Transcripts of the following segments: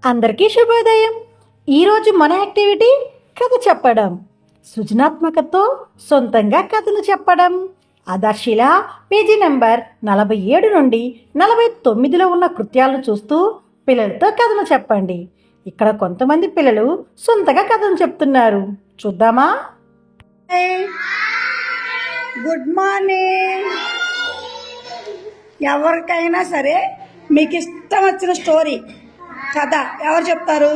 అందరికీ శుభోదయం. ఈరోజు మన యాక్టివిటీ కథ చెప్పడం. సృజనాత్మకతో సొంతంగా కథను చెప్పడం. ఆదర్శిల పేజీ నెంబర్ 47 నుండి 49లో ఉన్న కృత్యాలను చూస్తూ పిల్లలతో కథను చెప్పండి. ఇక్కడ కొంతమంది పిల్లలు సొంతగా కథను చెప్తున్నారు. చూద్దామా? Good morning. ఎవరికైనా సరే మీకు ఇష్టం వచ్చిన స్టోరీ కథ ఎవరు చెప్తారు?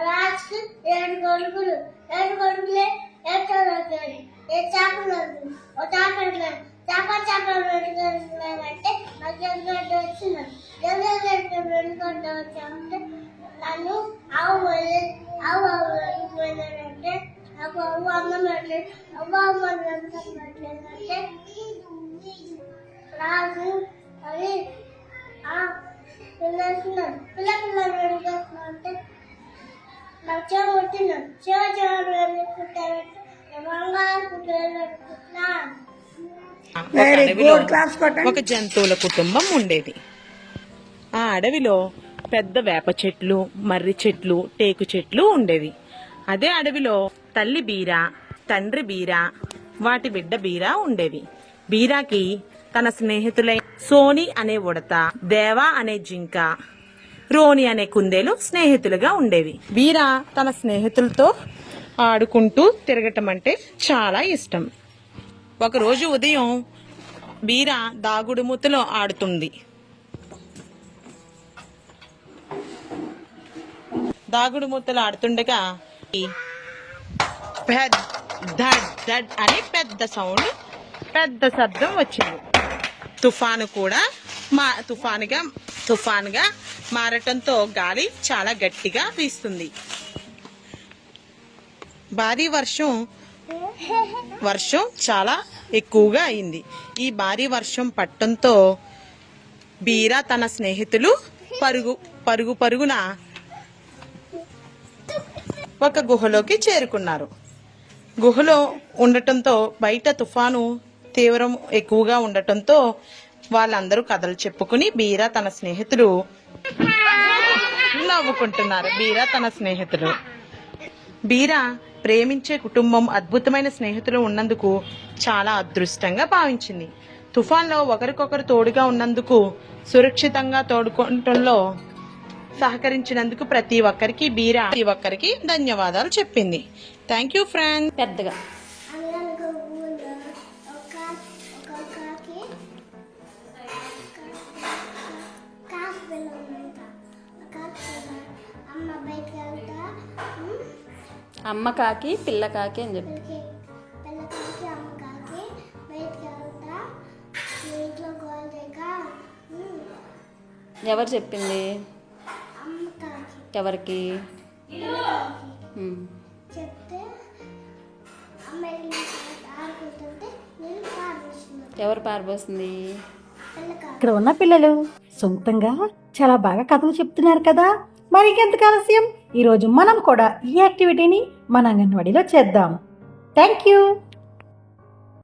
రాజుకి 7 కొడుకులు. 7 కొడుకులే చేపలంటే నాకు జగ్గడ్డ వచ్చిందండి. జగ్గడ్డ వచ్చామంటే నన్ను ఆవు పోయినాడంటే నాకు అవ్వ అన్నం పెట్టలేదు. అవ్వ అమ్మ అన్నం పెట్టలేదంటే రాజు అది పిల్లలు అంటే నాకు చెవ కొట్టినాడు. చెవ కుట్టారంటే బంగారు కుట్టారంటున్నా. ఒక జంతువుల కుటుంబం ఉండేది. ఆ అడవిలో పెద్ద వేప చెట్లు, మర్రి చెట్లు, టేకు చెట్లు ఉండేవి. అదే అడవిలో తల్లి బీర, తండ్రి బీర, వాటి బిడ్డ బీర ఉండేవి. బీరాకి తన స్నేహితులైన సోని అనే ఉడత, దేవా అనే జింక, రోని అనే కుందేలు స్నేహితులుగా ఉండేవి. బీర తన స్నేహితులతో ఆడుకుంటూ తిరగటం అంటే చాలా ఇష్టం. ఒకరోజు ఉదయం బీర దాగుడుమూతలో ఆడుతుంది. దాగుడుమూతలు ఆడుతుండగా ధడ్ అనే పెద్ద శబ్దం వచ్చింది. తుఫాను కూడా తుఫానుగా మారటంతో గాలి చాలా గట్టిగా వీస్తుంది. భారీ వర్షం చాలా ఎక్కువగా అయింది. ఈ భారీ వర్షం పట్టడంతో బీర తన స్నేహితులు పరుగున ఒక గుహలోకి చేరుకున్నారు. గుహలో ఉండటంతో బయట తుఫాను తీవ్రం ఎక్కువగా ఉండటంతో వాళ్ళందరూ కథలు చెప్పుకుని బీర తన స్నేహితులు నవ్వుకుంటున్నారు. బీర ప్రేమించే కుటుంబం, అద్భుతమైన స్నేహితులు ఉన్నందుకు చాలా అదృష్టంగా భావించింది. తుఫాన్లో ఒకరికొకరు తోడుగా ఉన్నందుకు, సురక్షితంగా తోడుకోవటంలో సహకరించినందుకు ప్రతి ఒక్కరికి ధన్యవాదాలు చెప్పింది. Thank you friends. పెద్దగా అమ్మ కాకి పిల్ల కాకి అని చెప్పి ఎవరు చెప్పింది? ఎవరికి? ఎవరు పారబోసింది? ఇక్కడ ఉన్న పిల్లలు సొంతంగా చాలా బాగా కథలు చెప్తున్నారు కదా. మరి ఇంకెంత ఆలస్యం, ఈరోజు మనం కూడా ఈ యాక్టివిటీని మన అంగన్వాడీలో చేద్దాం. Thank you.